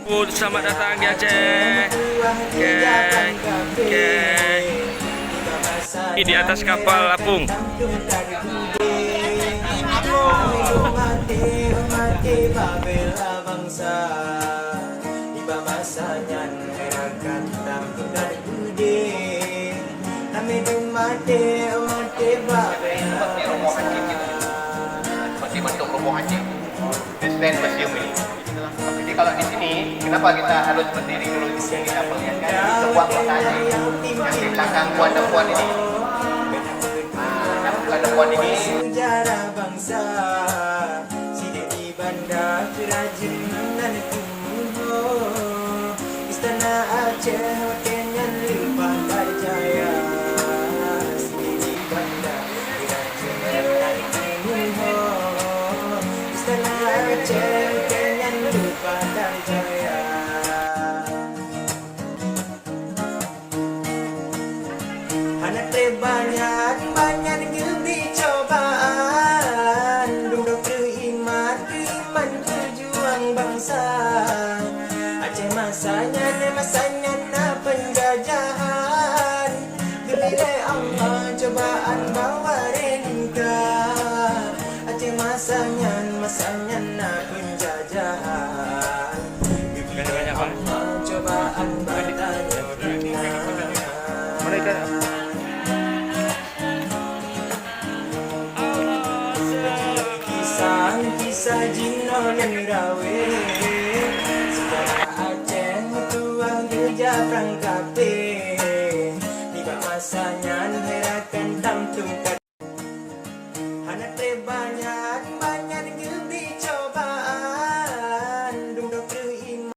Selamat datang di Aceh. Geng, geng. Di atas kapal apung. Seperti bentuk rombongan haji. Stand museum ini. Jadi kalau di sini, kenapa kita harus berdiri dulu di sini kita perlihatkan di sebuah kota haji yang di belakang Puan Puan ini. Nah, Puan ini sejarah bangsa sidik di bandar kerajinan Istana Aceh Kenyan limpah jaya sidik di bandar kerajinan Istana Aceh Kenyan limpah jaya. Anak banyak gembira cobaan duduk beriman berjuang bangsa Aceh masanya na penjajahan Bila Allah cobaan bawa renta Aceh masanya na penjajahan Bila Allah cobaan bawa Mereka kisah Jino dan Rawe sejarah Aceh tuang gereja Prangkape di masanya herakan tamtum